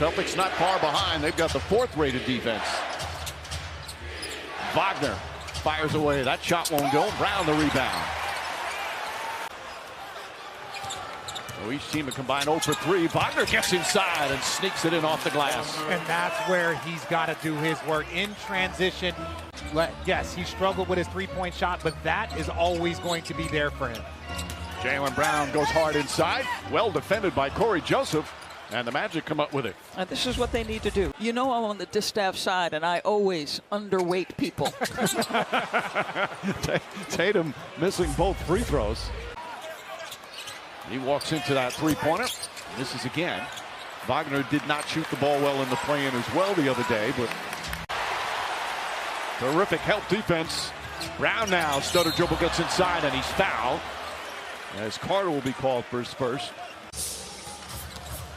Celtics not far behind. They've got the 4th-rated defense. Wagner fires away. That shot won't go. Brown the rebound. So each team a combined 0 for 3. Wagner gets inside and sneaks it in off the glass. And that's where he's got to do his work in transition. Yes, he struggled with his three-point shot, but that is always going to be there for him. Jaylen Brown goes hard inside. Well defended by Corey Joseph. And the Magic come up with it. And this is what they need to do. You know I'm on the distaff side, and I always underweight people. Tatum missing both free throws. He walks into that three-pointer. Misses again. Wagner did not shoot the ball well in the play-in as well the other day, but terrific help defense. Brown now, stutter dribble gets inside, and he's fouled. As Carter will be called for his first.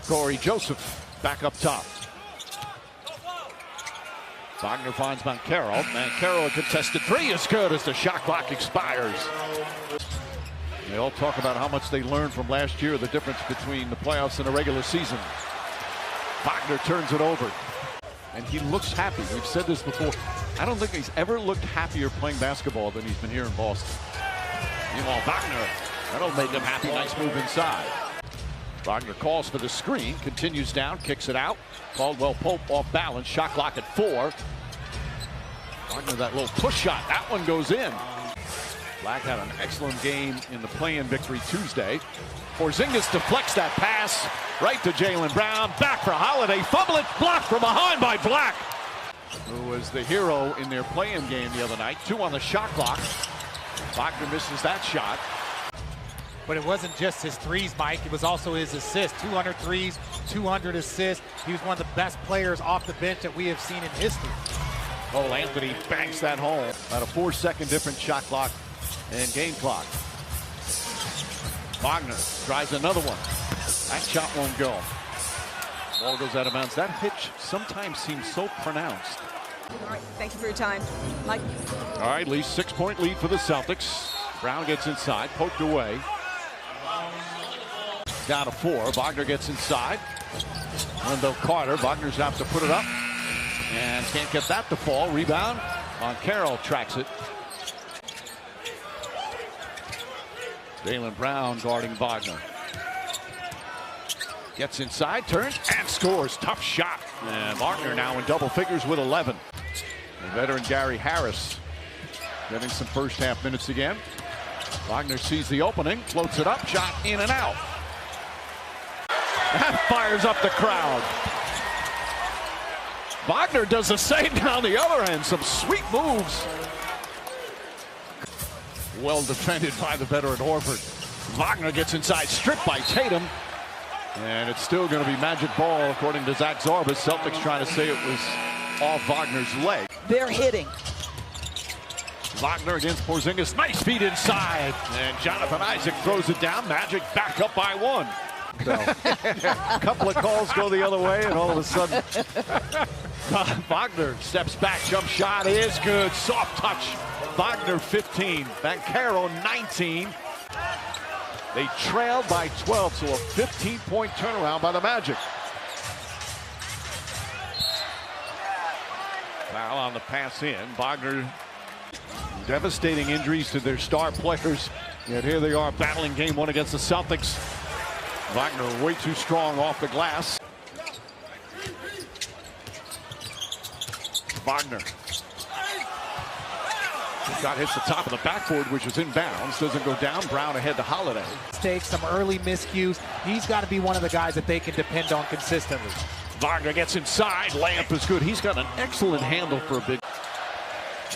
Corey Joseph back up top. Wagner finds Moncaro. Moncaro, a contested three is good as the shot clock expires. They all talk about how much they learned from last year, the difference between the playoffs and the regular season. Wagner turns it over, and he looks happy. We've said this before. I don't think he's ever looked happier playing basketball than he's been here in Boston. Meanwhile, Wagner, that'll make him happy. Nice move inside. Wagner calls for the screen, continues down, kicks it out. Caldwell Pope off balance, shot clock at 4. Wagner, that little push shot, that one goes in. Black had an excellent game in the play-in victory Tuesday. Porzingis deflects that pass right to Jaylen Brown. Back for Holiday, fumble it, blocked from behind by Black, who was the hero in their play-in game the other night. 2 on the shot clock. Wagner misses that shot. But it wasn't just his threes, Mike. It was also his assists. 200 threes, 200 assists. He was one of the best players off the bench that we have seen in history. Cole Anthony banks that home. About a 4-second difference shot clock and game clock. Wagner tries another one. That shot won't go. Ball goes out of bounds. That hitch sometimes seems so pronounced. All right, thank you for your time, Mike. All right, Lee, 6-point lead for the Celtics. Brown gets inside, poked away. Down to 4. Wagner gets inside. Wendell Carter. Wagner's have to put it up. And can't get that to fall. Rebound. Moncaro tracks it. Jaylen Brown guarding Wagner. Gets inside, turns, and scores. Tough shot. And Wagner now in double figures with 11. The veteran Gary Harris getting some first half minutes again. Wagner sees the opening, floats it up, shot in and out. That fires up the crowd. Wagner does the same down the other end. Some sweet moves. Well defended by the veteran Horford. Wagner gets inside, stripped by Tatum. And it's still going to be magic ball, according to Zach Zarbas. Celtics trying to say it was off Wagner's leg. They're hitting. Wagner against Porzingis. Nice feed inside. And Jonathan Isaac throws it down. Magic back up by 1. So, a couple of calls go the other way, and all of a sudden, Wagner steps back. Jump shot is good. Soft touch. Wagner 15. Moncaro 19. They trailed by 12, so a 15-point turnaround by the Magic. Foul on the pass in. Wagner, devastating injuries to their star players. Yet here they are battling game 1 against the Celtics. Wagner way too strong off the glass. Wagner. Shot hits the top of the backboard, which is inbounds. Doesn't go down. Brown ahead to Holiday. Take some early miscues. He's got to be one of the guys that they can depend on consistently. Wagner gets inside. Layup is good. He's got an excellent handle for a big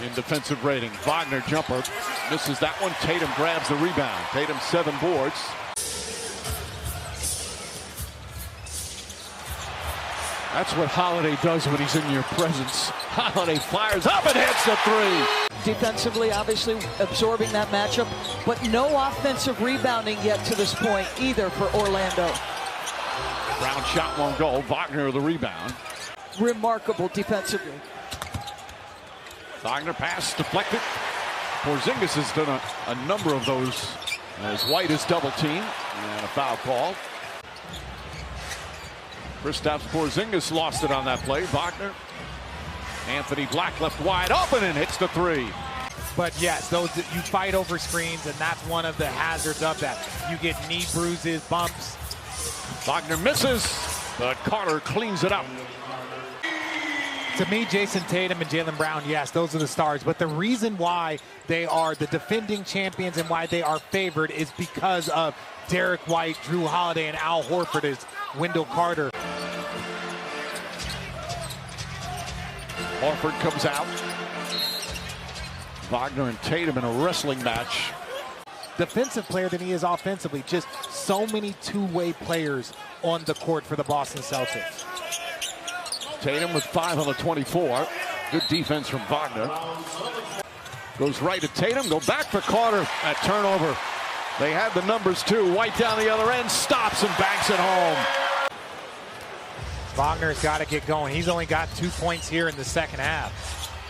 in defensive rating. Wagner jumper misses that one. Tatum grabs the rebound. Tatum 7 boards. That's what Holiday does when he's in your presence. Holiday fires up and hits the 3. Defensively, obviously absorbing that matchup, but no offensive rebounding yet to this point either for Orlando. Brown shot won't go. Wagner the rebound. Remarkable defensively. Wagner pass deflected. Porzingis has done a number of those as White is double teamed and a foul call. Kristaps Porzingis lost it on that play. Wagner. Anthony Black left wide open and hits the three. But yes, those you fight over screens, and that's one of the hazards of that. You get knee bruises, bumps. Wagner misses, but Carter cleans it up. To me, Jason Tatum and Jaylen Brown, yes, those are the stars. But the reason why they are the defending champions and why they are favored is because of Derek White, Drew Holiday, and Al Horford is Wendell Carter. Horford comes out. Wagner and Tatum in a wrestling match. Defensive player than he is offensively. Just so many two-way players on the court for the Boston Celtics. Tatum with 5 on the 24. Good defense from Wagner. Goes right to Tatum, go back for Carter. That turnover. They had the numbers too. White down the other end, stops and banks it home. Wagner's got to get going. He's only got 2 points here in the second half.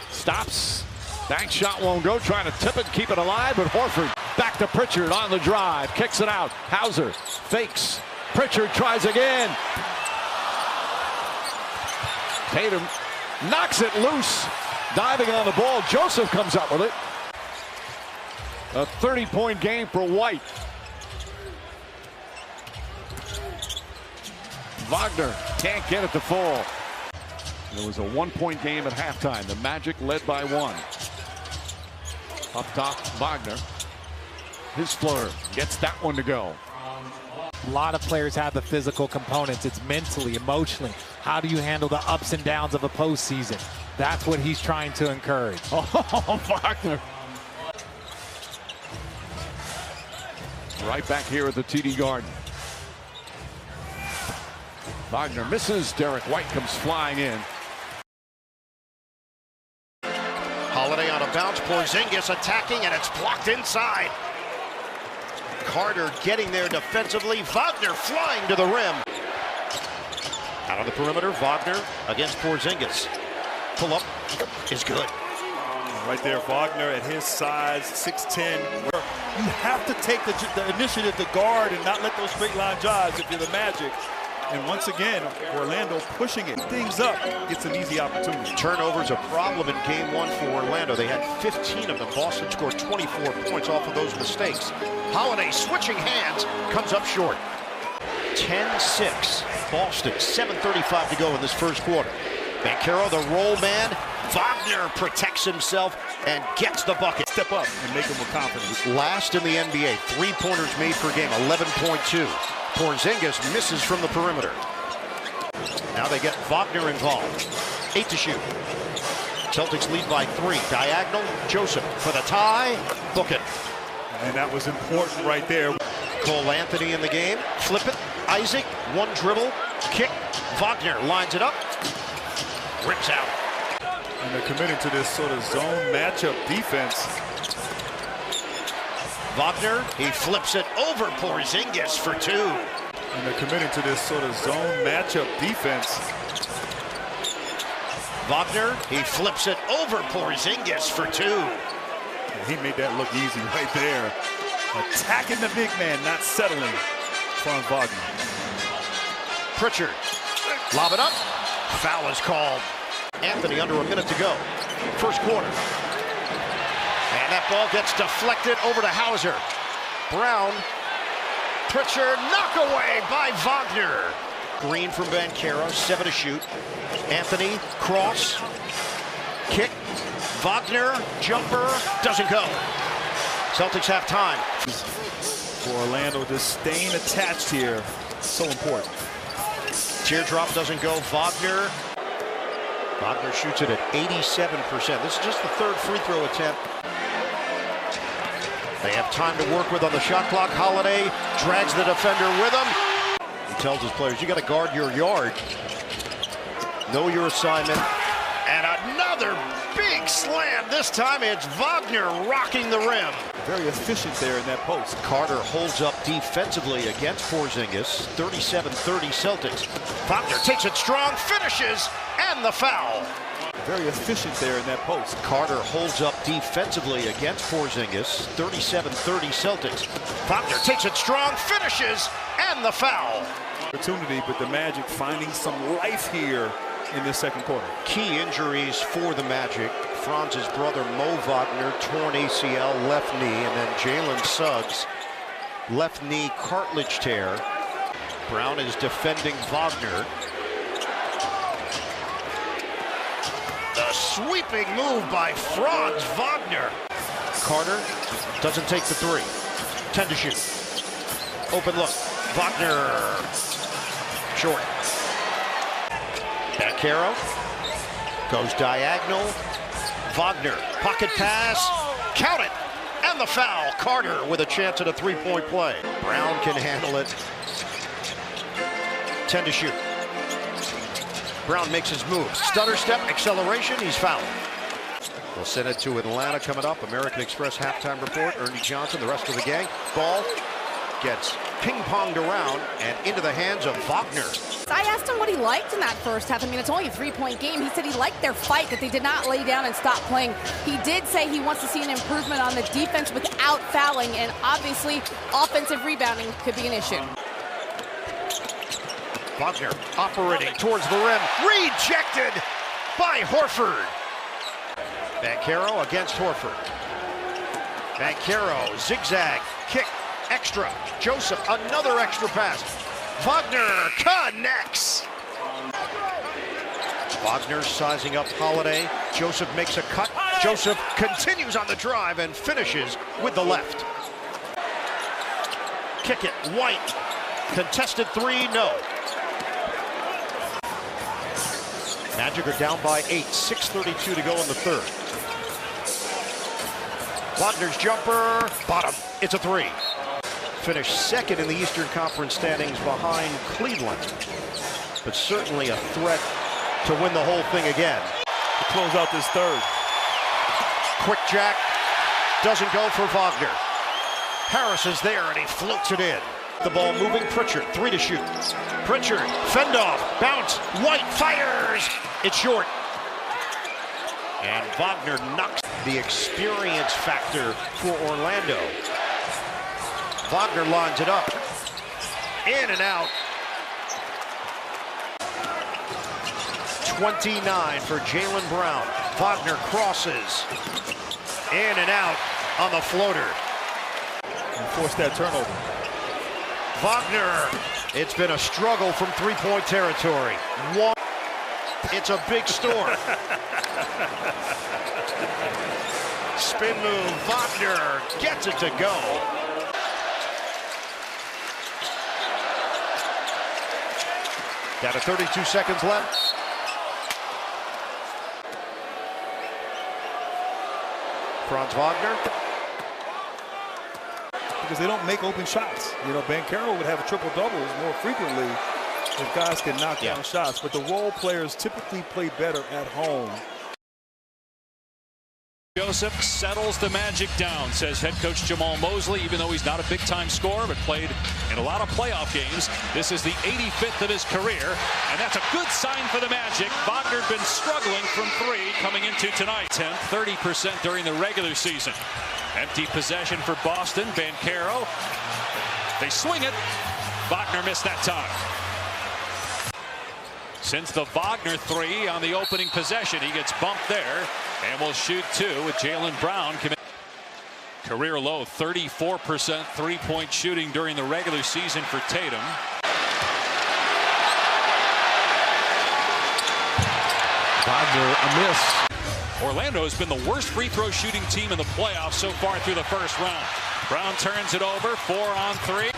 Stops. Bank shot won't go, trying to tip it, keep it alive, but Horford back to Pritchard on the drive, kicks it out. Hauser fakes. Pritchard tries again. Tatum knocks it loose, diving on the ball. Joseph comes up with it. A 30-point game for White. Wagner can't get it to fall. It was a 1-point game at halftime. The Magic led by 1. Up top, Wagner. His floater gets that one to go. A lot of players have the physical components. It's mentally, emotionally. How do you handle the ups and downs of a postseason? That's what he's trying to encourage. Oh, Wagner. Right back here at the TD Garden. Wagner misses. Derek White comes flying in. Holiday on a bounce. Porzingis attacking, and it's blocked inside. Carter getting there defensively. Wagner flying to the rim. Out on the perimeter, Wagner against Porzingis. Pull up is good. Right there, Wagner at his size, 6'10". You have to take the initiative to guard and not let those straight line drives if you're the Magic. And once again, Orlando pushing it. Things up, gets an easy opportunity. Turnovers a problem in game 1 for Orlando. They had 15 of them. Boston scored 24 points off of those mistakes. Holiday switching hands, comes up short. 10-6. Boston, 7:35 to go in this first quarter. Banchero, the roll man. Wagner protects himself and gets the bucket. Step up and make them with confidence. Last in the NBA, 3-pointers made per game, 11.2. Porzingis misses from the perimeter. Now they get Wagner involved. 8 to shoot. Celtics lead by 3. Diagonal, Joseph for the tie. Book it. And that was important right there. Cole Anthony in the game. Flip it. Isaac, 1 dribble. Kick. Wagner lines it up. Rips out. And they're committing to this sort of zone matchup defense. Wagner, he flips it over Porzingis for 2. And they're committing to this sort of zone matchup defense. Wagner, he flips it over Porzingis for 2. And he made that look easy right there. Attacking the big man, not settling. Franz Wagner. Pritchard, lob it up. Foul is called. Anthony under a minute to go. First quarter. And that ball gets deflected over to Hauser. Brown. Pritchard, knock away by Wagner. Green from Banchero, 7 to shoot. Anthony, cross. Kick. Wagner, jumper, doesn't go. Celtics have time. For Orlando, just staying attached here, so important. Teardrop doesn't go. Wagner shoots it at 87%. This is just the 3rd free throw attempt. They have time to work with on the shot clock. Holiday drags the defender with him. He tells his players, you got to guard your yard. Know your assignment. And another big slam. This time it's Wagner rocking the rim. Very efficient there in that post. Carter holds up defensively against Porzingis. 37-30 Celtics. Wagner takes it strong, finishes, and the foul. Very efficient there in that post. Carter holds up defensively against Porzingis. 37-30 Celtics. Wagner takes it strong, finishes, and the foul. Opportunity, but the Magic finding some life here in this second quarter. Key injuries for the Magic. Franz's brother Mo Wagner, torn ACL, left knee, and then Jalen Suggs, left knee cartilage tear. Brown is defending Wagner. The sweeping move by Franz Wagner. Carter doesn't take the three. 10 to shoot. Open look. Wagner. Short. Bankero goes diagonal. Wagner. Pocket pass. Count it. And the foul. Carter with a chance at a three-point play. Brown can handle it. 10 to shoot. Brown makes his move. Stutter step, acceleration, he's fouled. We'll send it to Atlanta coming up. American Express halftime report. Ernie Johnson, the rest of the gang. Ball gets ping-ponged around and into the hands of Wagner. I asked him what he liked in that first half. I mean, it's only a three-point game. He said he liked their fight, that they did not lay down and stop playing. He did say he wants to see an improvement on the defense without fouling, and obviously offensive rebounding could be an issue. Wagner operating towards the rim. Rejected by Horford. Bankero against Horford. Bankero, zigzag, kick, extra. Joseph, another extra pass. Wagner connects. Wagner sizing up Holiday. Joseph makes a cut. Joseph continues on the drive and finishes with the left. Kick it, White. Contested three, no. Magic are down by 8, 6:32 to go in the third. Wagner's jumper, bottom, it's a three. Finished second in the Eastern Conference standings behind Cleveland, but certainly a threat to win the whole thing again. To close out this third. Quick jack, doesn't go for Wagner. Harris is there and he floats it in. The ball moving, Pritchard, three to shoot. Pritchard, fend off, bounce, White fires, it's short. And Wagner knocks the experience factor for Orlando. Wagner lines it up, in and out. 29 for Jaylen Brown. Wagner crosses, in and out on the floater. And force that turnover. Wagner, it's been a struggle from three-point territory. One, it's a big store. Spin move, Wagner gets it to go. Down to 32 seconds left. Franz Wagner. Because they don't make open shots. You know, Bankero would have a triple-doubles more frequently if guys can knock down shots. But the role players typically play better at home. Joseph settles the Magic down, says head coach Jamal Mosley, even though he's not a big-time scorer, but played in a lot of playoff games. This is the 85th of his career, and that's a good sign for the Magic. Wagner's been struggling from three coming into tonight. 30% during the regular season. Empty possession for Boston. Bankero. They swing it. Wagner missed that time. Since the Wagner three on the opening possession, he gets bumped there and will shoot two with Jaylen Brown. Career low 34% three-point shooting during the regular season for Tatum. Wagner a miss. Orlando has been the worst free throw shooting team in the playoffs so far through the first round. Brown turns it over, 4 on 3.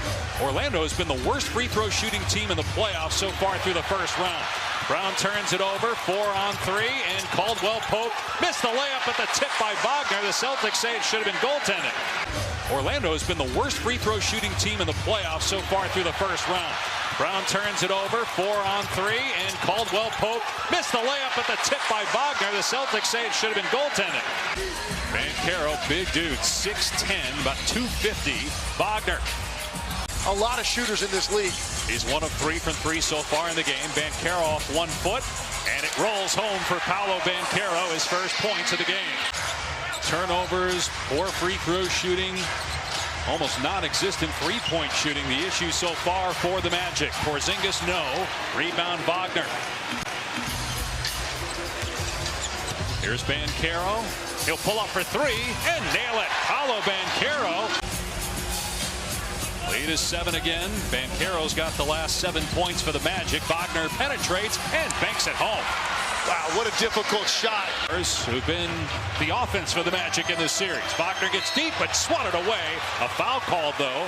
Orlando has been the worst free throw shooting team in the playoffs so far through the first round. Brown turns it over, 4 on 3, and Caldwell Pope missed the layup at the tip by Wagner. The Celtics say it should have been goaltending. Orlando has been the worst free throw shooting team in the playoffs so far through the first round. Brown turns it over, 4 on 3, and Caldwell Pope missed the layup at the tip by Wagner. The Celtics say it should have been goaltending. Bankero, big dude, 6'10", about 250. Wagner. A lot of shooters in this league. He's 1 of 3 from 3 so far in the game. Bankero off 1 foot, and it rolls home for Paolo Bankero, his first points of the game. Turnovers, poor free throw shooting. Almost non-existent three-point shooting. The issue so far for the Magic. Porzingis, no. Rebound, Wagner. Here's Banchero. He'll pull up for three and nail it. Paolo Banchero. Lead is 7 again. Banchero's got the last 7 points for the Magic. Wagner penetrates and banks it home. Wow, what a difficult shot. Who've been the offense for the Magic in this series. Wagner gets deep but swatted away. A foul called though.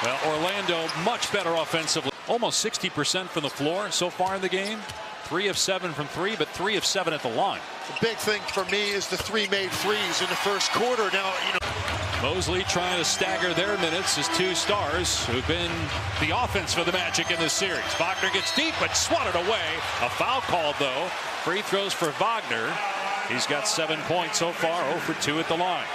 Well, Orlando much better offensively. Almost 60% from the floor so far in the game. 3 of 7 from 3, but 3 of 7 at the line. The big thing for me is the 3 made threes in the first quarter. Now, Mosley trying to stagger their minutes as 2 stars who've been the offense for the Magic in this series. Wagner gets deep but swatted away. A foul called though. Free throws for Wagner. He's got 7 points so far, 0 for 2 at the line.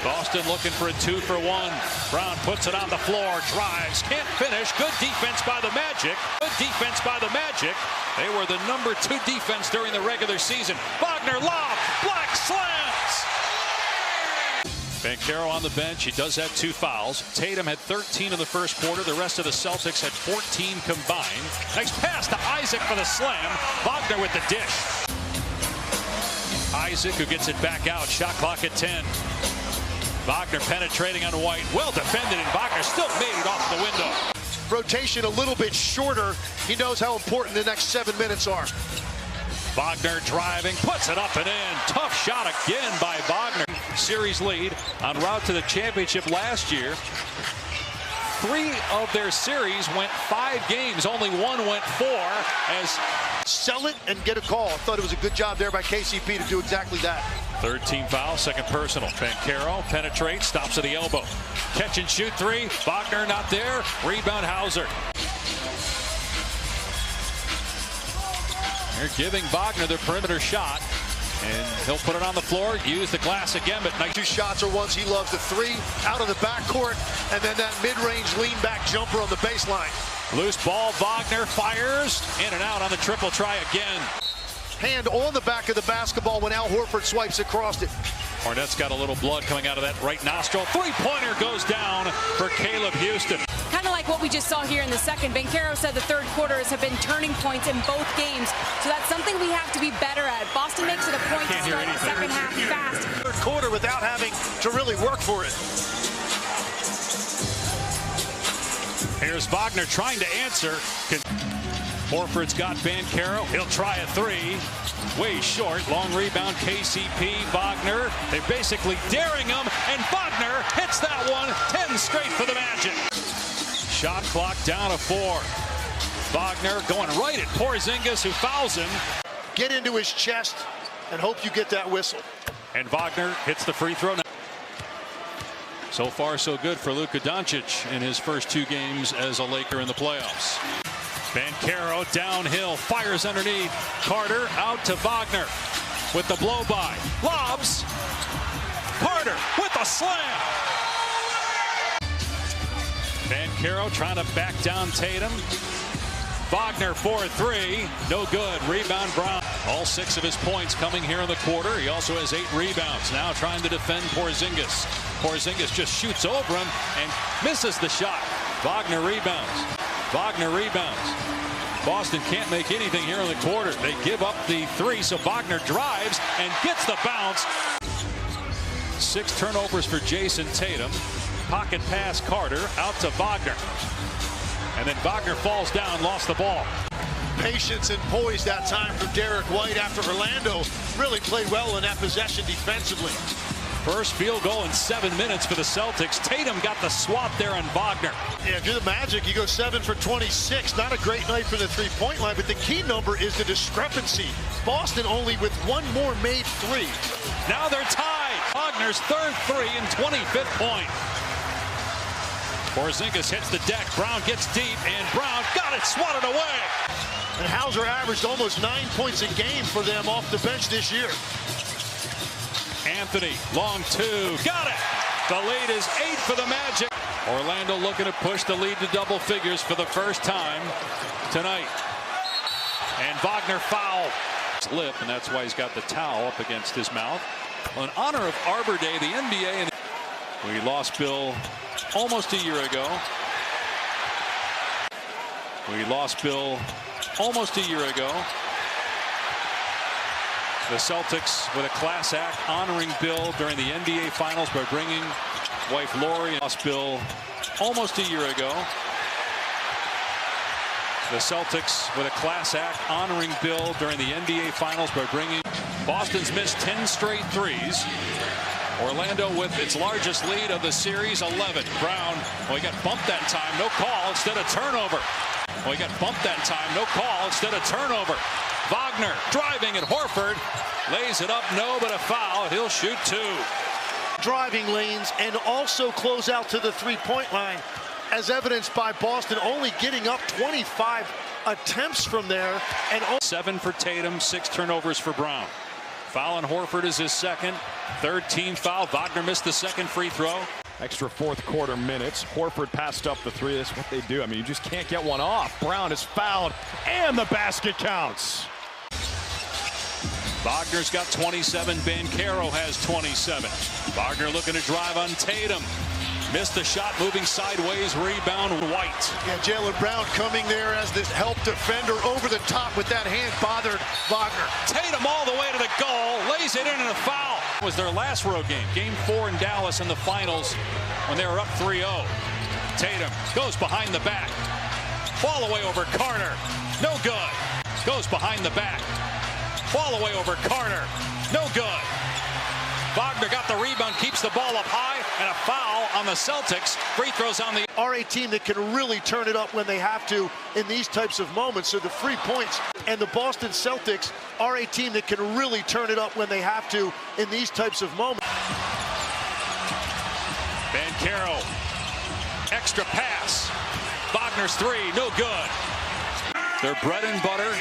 Boston looking for a 2-for-1. Brown puts it on the floor, drives, can't finish. Good defense by the Magic. Good defense by the Magic. They were the number 2 defense during the regular season. Wagner lob, Black slams. Banchero on the bench. He does have 2 fouls. Tatum had 13 in the first quarter. The rest of the Celtics had 14 combined. Nice pass to Isaac for the slam. Wagner with the dish. Isaac who gets it back out. Shot clock at 10. Wagner penetrating on White. Well defended, and Wagner still made it off the window. rotation a little bit shorter. He knows how important the next 7 minutes are. Wagner driving, puts it up and in. Tough shot again by Wagner. Series lead en route to the championship last year. 3 of their series went 5 games. Only 1 went 4 as sell it and get a call. I thought it was a good job there by KCP to do exactly that. 3rd team foul, 2nd personal. Banchero penetrates, stops at the elbow. Catch and shoot 3. Wagner not there. Rebound Hauser. They're giving Wagner the perimeter shot, and he'll put it on the floor, use the glass again, but nice. 2 shots are ones he loves. The 3 out of the backcourt, and then that mid-range lean-back jumper on the baseline. Loose ball, Wagner fires, in and out on the triple try again. Hand on the back of the basketball when Al Horford swipes across it. Hornet's got a little blood coming out of that right nostril. 3-pointer goes down for Caleb Houston. Kind of like what we just saw here in the second. Banchero said the third quarters have been turning points in both games, so that's something we have to be better at. Boston makes it a point to start the second half fast. Third quarter without having to really work for it. Here's Wagner trying to answer. Horford's got Banchero. He'll try a 3. Way short. Long rebound, KCP. Wagner. They're basically daring him, and Wagner hits that one. 10 straight for the Magic. Shot clock down to 4. Wagner going right at Porzingis, who fouls him. Get into his chest and hope you get that whistle. And Wagner hits the free throw. So far, so good for Luka Doncic in his first 2 games as a Laker in the playoffs. Banchero downhill, fires underneath. Carter out to Wagner with the blow-by. Lobs. Carter with a slam. Banchero trying to back down Tatum. Wagner for 3. No good. Rebound Brown. All 6 of his points coming here in the quarter. He also has 8 rebounds. Now trying to defend Porzingis. Porzingis just shoots over him and misses the shot. Wagner rebounds. Wagner rebounds. Boston can't make anything here in the quarter. They give up the 3, so Wagner drives and gets the bounce. 6 turnovers for Jason Tatum. Pocket pass Carter out to Wagner. And then Wagner falls down, lost the ball. Patience and poise that time for Derek White after Orlando really played well in that possession defensively. First field goal in 7 minutes for the Celtics. Tatum got the swap there on Wagner. Yeah, if you're the Magic, you go 7 for 26. Not a great night for the three-point line, but the key number is the discrepancy. Boston only with 1 more made 3. Now they're tied. Wagner's 3rd 3 and 25th point. Porzingis hits the deck. Brown gets deep, and Brown got it swatted away. And Hauser averaged almost 9 points a game for them off the bench this year. Anthony, long 2, got it. The lead is 8 for the Magic. Orlando looking to push the lead to double figures for the first time tonight. And Wagner fouled. Lip, and that's why he's got the towel up against his mouth. Well, in honor of Arbor Day, the NBA, we lost Bill almost a year ago. We lost Bill almost a year ago. The Celtics with a class act honoring Bill during the NBA Finals by bringing wife Lori. Lost Bill almost a year ago. The Celtics with a class act honoring Bill during the NBA Finals by bringing. Boston's missed 10 straight threes. Orlando with its largest lead of the series, 11. Brown, well, he got bumped that time, no call, instead of turnover. Well, he got bumped that time, no call, instead of turnover. Wagner driving at Horford, lays it up, no, but a foul. He'll shoot 2. Driving lanes and also close out to the three-point line, as evidenced by Boston only getting up 25 attempts from there. And 7 for Tatum, 6 turnovers for Brown. Foul on Horford is his second. 3rd team foul. Wagner missed the second free throw. Extra fourth quarter minutes. Horford passed up the 3. That's what they do. I mean, you just can't get one off. Brown is fouled, and the basket counts. Wagner's got 27. Banchero has 27. Wagner looking to drive on Tatum. Missed the shot, moving sideways, rebound White. Yeah, Jaylen Brown coming there as this help defender over the top with that hand bothered Wagner. Tatum all the way to the goal, lays it in and a foul. It was their last road game, game 4 in Dallas in the finals when they were up 3-0. Tatum goes behind the back. Fall away over Carter, no good. Goes behind the back. Fall away over Carter, no good. Wagner got the rebound, keeps the ball up high, and a foul on the Celtics. Free throws on the... Are a team that can really turn it up when they have to in these types of moments. So the free points, and the Boston Celtics are a team that can really turn it up when they have to in these types of moments. Banchero, extra pass. Wagner's 3, no good. Their bread and butter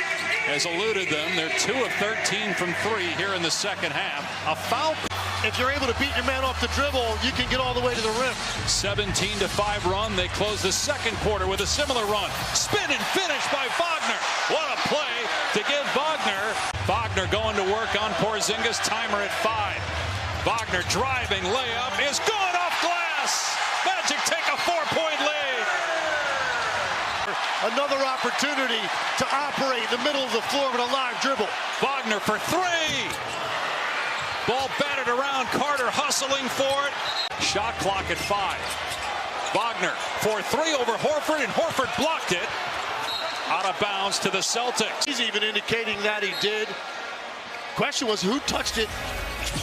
has eluded them. They're 2 of 13 from 3 here in the second half. A foul. If you're able to beat your man off the dribble, you can get all the way to the rim. 17-5 run. They close the second quarter with a similar run. Spin and finish by Wagner. What a play to give Wagner. Wagner going to work on Porzingis. Timer at 5. Wagner driving layup is good off glass. Magic take a 4-point lead. Another opportunity to operate in the middle of the floor with a live dribble. Wagner for 3. Ball batted around. Carter hustling for it. Shot clock at 5. Wagner for 3 over Horford, and Horford blocked it. Out of bounds to the Celtics. He's even indicating that he did. Question was, who touched it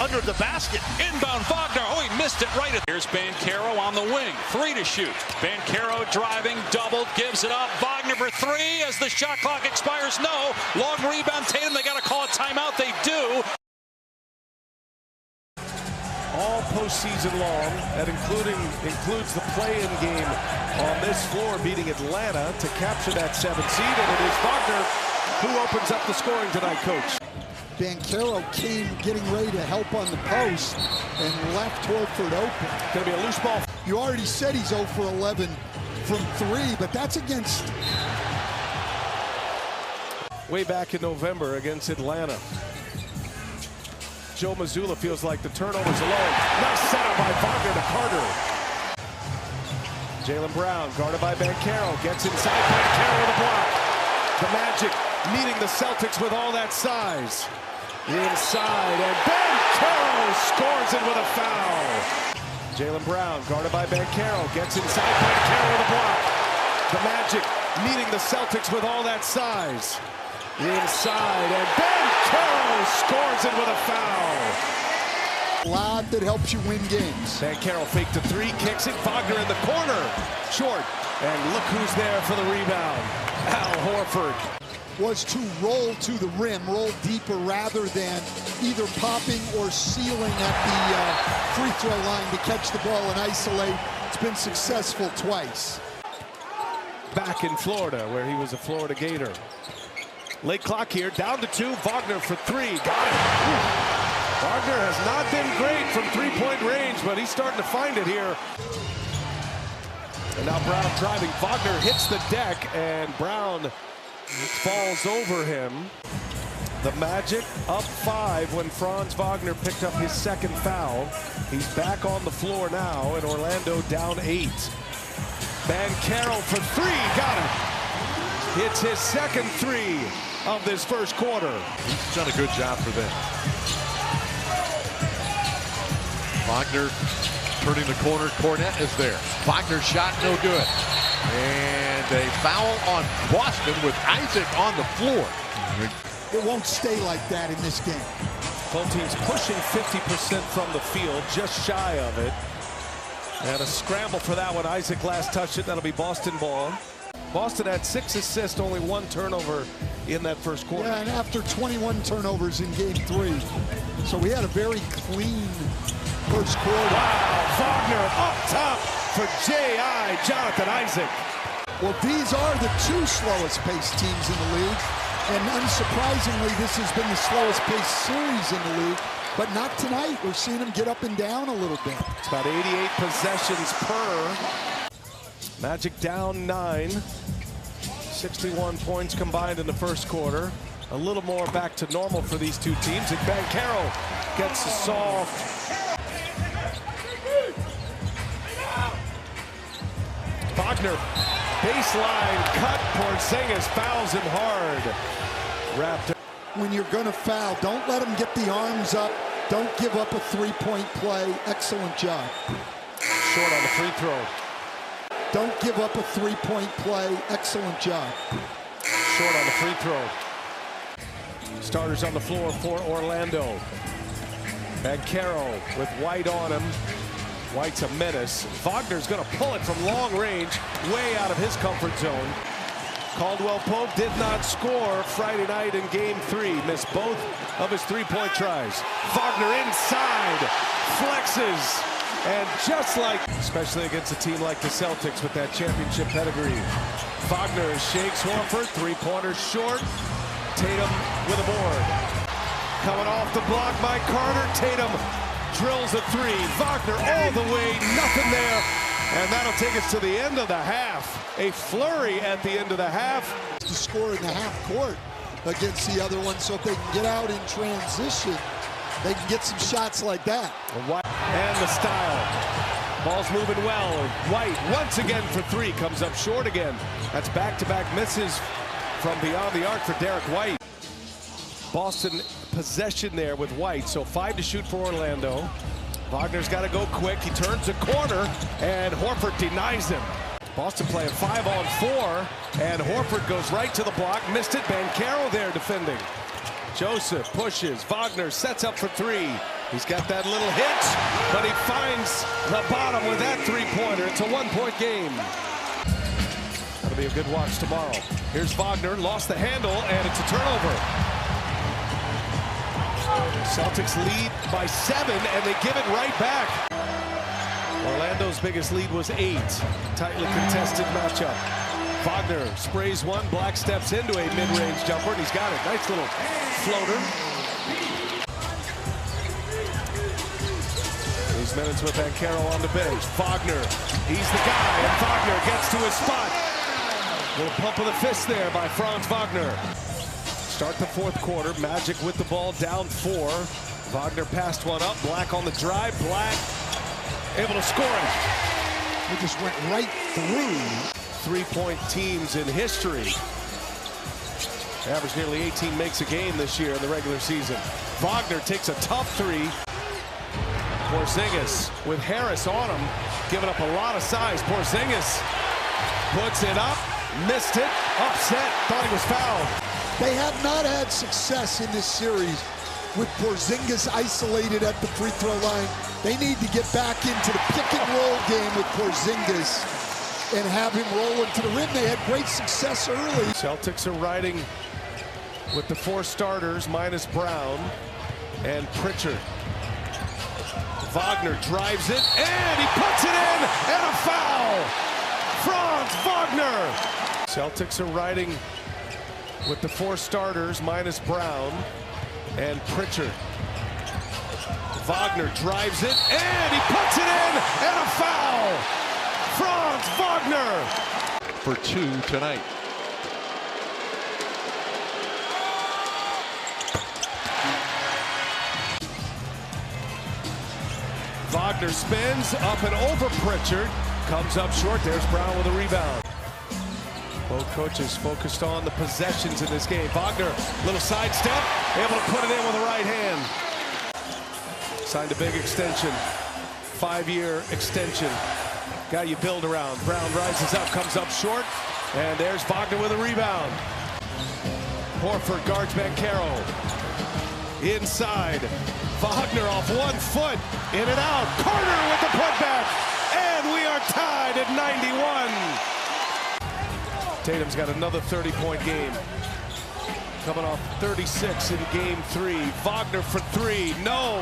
under the basket? Inbound Wagner. Oh, he missed it right. Here's Banchero on the wing. 3 to shoot. Banchero driving, doubled, gives it up. Wagner for 3 as the shot clock expires. No. Long rebound. Tatum, they got to call a timeout. They do. All postseason long. That includes the play-in game on this floor, beating Atlanta to capture that 7th seed. And it is Wagner who opens up the scoring tonight, Coach. Banchero came getting ready to help on the post and left Horford open. Going to be a loose ball. You already said he's 0 for 11 from 3, but that's against... Way back in November against Atlanta. Joe Mazzulla feels like the turnovers alone. Nice setup by Wagner to Carter. Jaylen Brown guarded by Banchero. Gets inside. Banchero the block. The Magic meeting the Celtics with all that size. Inside, and Banchero scores it with a foul. Jaylen Brown guarded by Banchero. Gets inside. Banchero the block. The Magic meeting the Celtics with all that size. Inside, and Banchero scores it with a foul. Lob that helps you win games. Banchero faked a 3, kicks it. Wagner in the corner. Short. And look who's there for the rebound. Al Horford. Was to roll to the rim, roll deeper rather than either popping or sealing at the free throw line to catch the ball and isolate. It's been successful twice. Back in Florida, where he was a Florida Gator. Late clock here, down to 2. Wagner for 3. Got it. Wagner has not been great from 3-point range, but he's starting to find it here. And now Brown driving. Wagner hits the deck, and Brown falls over him. The Magic up 5 when Franz Wagner picked up his second foul. He's back on the floor now, and Orlando down 8. Banchero for 3, got it. It's his second 3 of this first quarter. He's done a good job for them. Wagner turning the corner. Cornette is there. Wagner's shot no good. And a foul on Boston with Isaac on the floor. It won't stay like that in this game. Both teams pushing 50% from the field, just shy of it. And a scramble for that one. Isaac last touched it. That'll be Boston ball. Boston had 6 assists, only 1 turnover in that first quarter. Yeah, and after 21 turnovers in game 3. So we had a very clean first quarter. Wow, Wagner up top for J.I. Jonathan Isaac. Well, these are the 2 slowest paced teams in the league. And unsurprisingly, this has been the slowest paced series in the league. But not tonight. We're seeing them get up and down a little bit. It's about 88 possessions per. Magic down 9. 61 points combined in the first quarter. A little more back to normal for these 2 teams. And Banchero gets the soft. Wagner, baseline cut. Porzingis fouls him hard. Wrapped up. When you're going to foul, don't let them get the arms up. Don't give up a 3-point play. Excellent job. Short on the free throw. Don't give up a 3-point play. Excellent job. Short on the free throw. Starters on the floor for Orlando. Banchero with White on him. White's a menace. Wagner's going to pull it from long range, way out of his comfort zone. Caldwell Pope did not score Friday night in game 3. Missed both of his 3-point tries. Wagner inside, flexes, and just like, especially against a team like the Celtics with that championship pedigree. Wagner shakes Horford, 3-pointer short. Tatum with a board. Coming off the block by Carter. Tatum drills a 3. Wagner all the way, nothing there. And that'll take us to the end of the half. A flurry at the end of the half. To score in the half court against the other one, so if they can get out in transition, they can get some shots like that. And the style. Ball's moving well. White once again for 3. Comes up short again. That's back-to-back misses from beyond the arc for Derek White. Boston possession there with White, so 5 to shoot for Orlando. Wagner's got to go quick. He turns a corner, and Horford denies him. Boston playing 5-on-4, and Horford goes right to the block. Missed it. Banchero there defending. Joseph pushes. Wagner sets up for 3. He's got that little hit, but he finds the bottom with that 3-pointer. It's a 1-point game. That'll be a good watch tomorrow. Here's Wagner, lost the handle, and it's a turnover. Celtics lead by 7, and they give it right back. Orlando's biggest lead was 8. Tightly contested matchup. Wagner sprays one, Black steps into a mid-range jumper, and he's got it. Nice little floater. These minutes with Banchero on the bench. Wagner, he's the guy, and Wagner gets to his spot. Little pump of the fist there by Franz Wagner. Start the fourth quarter. Magic with the ball down 4. Wagner passed one up. Black on the drive. Black able to score it. He just went right through. 3-point teams in history. Average nearly 18 makes a game this year in the regular season. Wagner takes a tough 3. Porzingis with Harris on him, giving up a lot of size. Porzingis puts it up, missed it, upset, thought he was fouled. They have not had success in this series with Porzingis isolated at the free throw line. They need to get back into the pick and roll game with Porzingis and have him roll into the rim. They had great success early. Celtics are riding with the 4 starters minus Brown and Pritchard. Wagner drives it, and he puts it in, and a foul! Franz Wagner! Celtics are riding with the 4 starters minus Brown and Pritchard. Wagner drives it, and he puts it in, and a foul! Franz Wagner! For 2 tonight. Wagner spins up and over Pritchard. Comes up short. There's Brown with a rebound. Both coaches focused on the possessions in this game. Wagner, little sidestep, able to put it in with the right hand. Signed a big extension, 5-year extension. Guy you build around. Brown rises up, comes up short, and there's Wagner with a rebound. Horford guards Banchero. Inside, Wagner off 1 foot, in and out. Carter with the putback, and we are tied at 91. Tatum's got another 30-point game. Coming off 36 in game 3. Wagner for 3, no.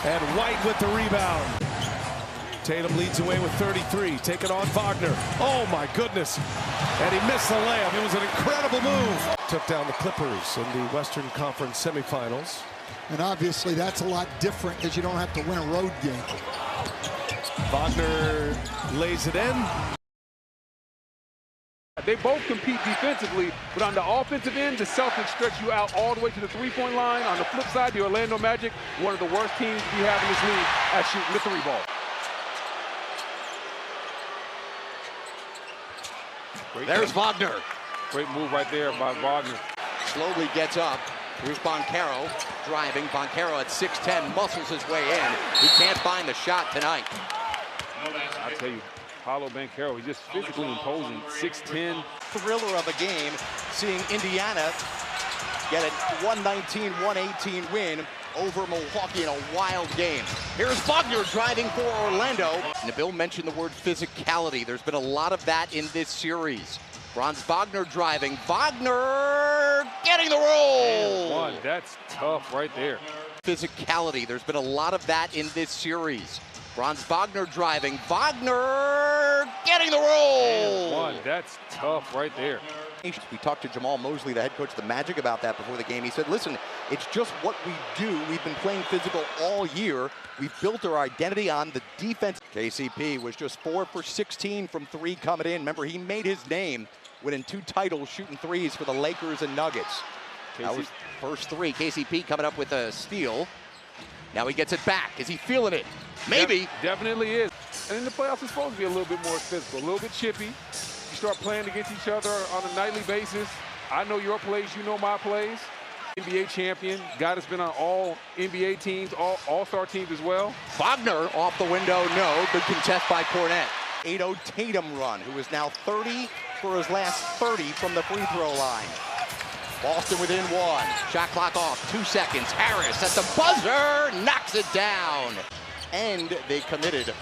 And White with the rebound. Tatum leads away with 33, taking on Wagner. Oh my goodness. And he missed the layup. It was an incredible move. Took down the Clippers in the Western Conference semifinals. And obviously that's a lot different because you don't have to win a road game. Wagner lays it in. They both compete defensively, but on the offensive end, the Celtics stretch you out all the way to the three-point line. On the flip side, the Orlando Magic, one of the worst teams we have in this league at shooting the 3-ball. There's Wagner. Great move right there by Wagner. Slowly gets up. Here's Banchero driving. Banchero at 6'10", muscles his way in. He can't find the shot tonight. I tell you, Paolo Banchero, he's just physically imposing. 6'10". Thriller of a game, seeing Indiana get a 119-118 win over Milwaukee in a wild game. Here's Wagner driving for Orlando. Nabil mentioned the word physicality. There's been a lot of that in this series. Franz Wagner driving. Wagner getting the roll. And one, that's tough right there. Physicality. There's been a lot of that in this series. Franz Wagner driving. Wagner getting the roll. And one, that's tough right there. We talked to Jamal Mosley, the head coach of the Magic, about that before the game. He said, listen, it's just what we do. We've been playing physical all year. We've built our identity on the defense. KCP was just 4 for 16 from 3 coming in. Remember, he made his name winning 2 titles shooting threes for the Lakers and Nuggets. That was first 3. KCP coming up with a steal. Now he gets it back. Is he feeling it? Maybe. Definitely is. And in the playoffs, it's supposed to be a little bit more physical, a little bit chippy. You start playing against each other on a nightly basis. I know your plays, you know my plays. NBA champion, guy that's been on all NBA teams, all All-Star teams as well. Wagner off the window, no. Good contest by Cornette. 8-0 Tatum run, who is now 30 for his last 30 from the free throw line. Boston within 1. Shot clock off, 2 seconds. Harris at the buzzer, knocks it down. And they committed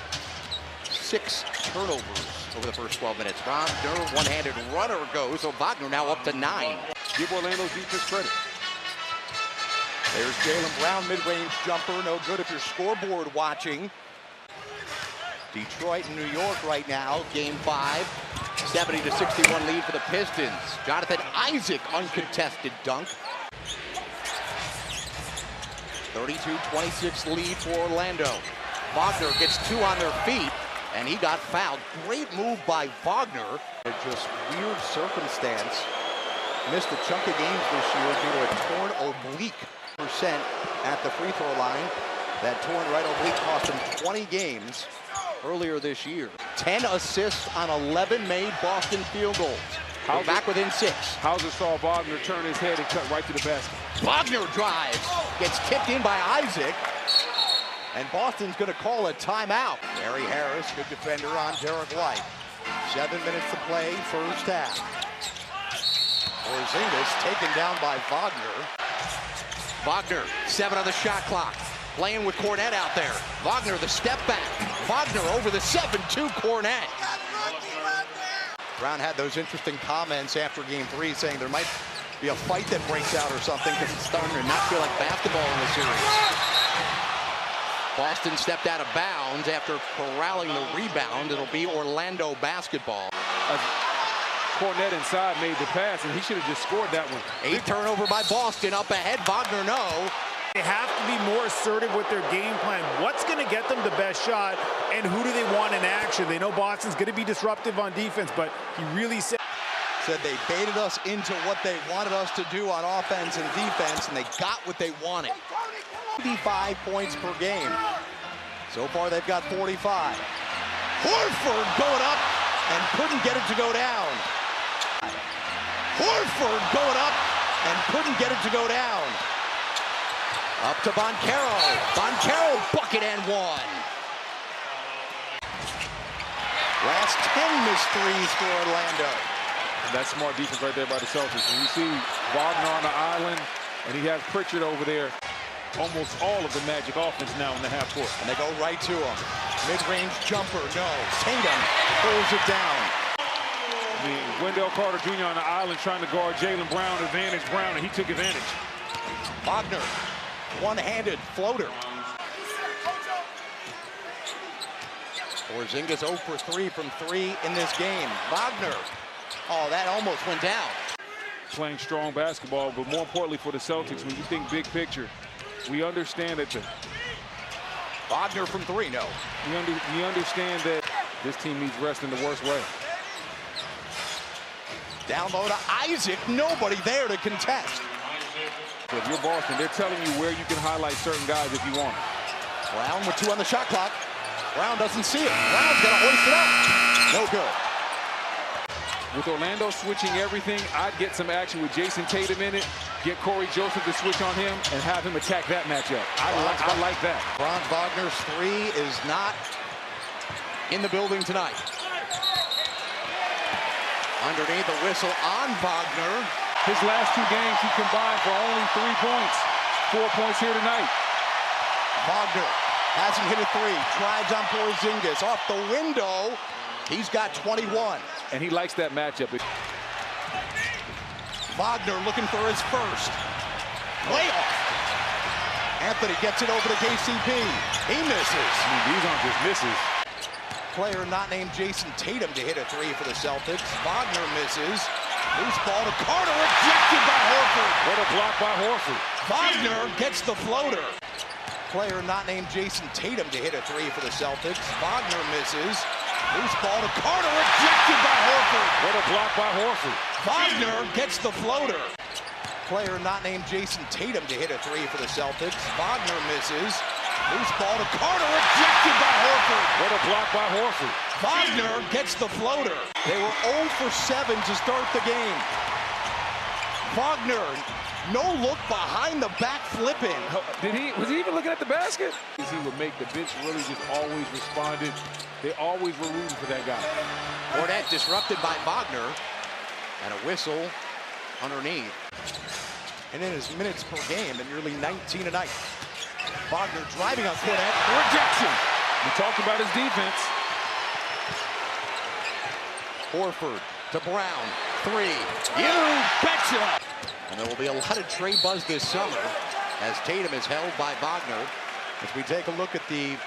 6 turnovers over the first 12 minutes. Wagner, one-handed runner goes, so Wagner now up to 9. Give Orlando's defense credit. There's Jaylen Brown, mid-range jumper, no good if you're scoreboard watching. Detroit and New York right now, game 5. 70-61 lead for the Pistons. Jonathan Isaac, uncontested dunk. 32-26 lead for Orlando. Wagner gets 2 on their feet, and he got fouled. Great move by Wagner. Just weird circumstance. Missed a chunk of games this year due to a torn oblique percent at the free throw line. That torn right oblique cost him 20 games earlier this year. 10 assists on 11 made Boston field goals. We're back within 6. Hauser saw Wagner turn his head and cut right to the basket. Wagner drives, gets tipped in by Isaac, and Boston's going to call a timeout. Gary Harris, good defender on Derek White. 7 minutes to play, first half. Porzingis taken down by Wagner. Wagner, 7 on the shot clock. Playing with Cornette out there. Wagner, the step back. Wagner over the 7-2 Cornette. Brown had those interesting comments after game 3 saying there might be a fight that breaks out or something because it's starting to not feel like basketball in the series. Boston stepped out of bounds after corralling the rebound. It'll be Orlando basketball. Cornette inside made the pass, and he should have just scored that one. 8 turnover by Boston. Up ahead, Wagner, no. They have to be more assertive with their game plan. What's going to get them the best shot, and who do they want in action? They know Boston's going to be disruptive on defense, but he really said they baited us into what they wanted us to do on offense and defense, and they got what they wanted. 55 points per game. So far, they've got 45. Horford going up and couldn't get it to go down. Horford going up and couldn't get it to go down. Up to Boncaro. Boncaro, bucket and one. Last 10 missed threes for Orlando. And that's smart defense right there by the Celtics. When you see Wagner on the island, and he has Pritchard over there, almost all of the Magic offense now in the half court. And they go right to him. Mid-range jumper, no. Tatum pulls it down. Wendell Carter Jr. on the island trying to guard Jaylen Brown, advantage Brown, and he took advantage. Wagner, one-handed floater. Porzingis 0 for 3 from 3 in this game. Wagner, oh, that almost went down. Playing strong basketball, but more importantly for the Celtics, when you think big picture, we understand that Wagner from 3, no. We understand that this team needs rest in the worst way. Down low to Isaac, nobody there to contest. So if you're Boston, they're telling you where you can highlight certain guys if you want. Brown with 2 on the shot clock. Brown doesn't see it. Brown's got to hoist it up. No good. With Orlando switching everything, I'd get some action with Jason Tatum in it, get Corey Joseph to switch on him, and have him attack that matchup. I like that. Franz Wagner's 3 is not in the building tonight. Underneath the whistle on Wagner. His last 2 games, he combined for only 3 points. 4 points here tonight. Wagner hasn't hit a 3. Drives on Porzingis off the window. He's got 21. And he likes that matchup. Wagner looking for his first. Layoff. Anthony gets it over to KCP. He misses. I mean, these aren't just misses. Player not named Jason Tatum to hit a 3 for the Celtics. Wagner misses. Loose ball to Carter, rejected by Horford. What a block by Horford. Wagner gets the floater. Player not named Jason Tatum to hit a 3 for the Celtics. Wagner misses. Loose ball to Carter, rejected by Horford. What a block by Horford. Wagner gets the floater. Player not named Jason Tatum to hit a 3 for the Celtics. Wagner misses. Loose ball to Carter, rejected by Horford. What a block by Horford. Wagner gets the floater. They were 0 for 7 to start the game. Wagner, no look behind the back flipping. Was he even looking at the basket? He would make the bench really just always responded. They always were rooting for that guy. Fournette disrupted by Wagner. And a whistle underneath. And in his minutes per game, at nearly 19 a night. Wagner driving on Fournette. Rejection. We talked about his defense. Horford to Brown. 3. You betcha! And there will be a lot of trade buzz this summer as Tatum is held by Wagner. As we take a look at the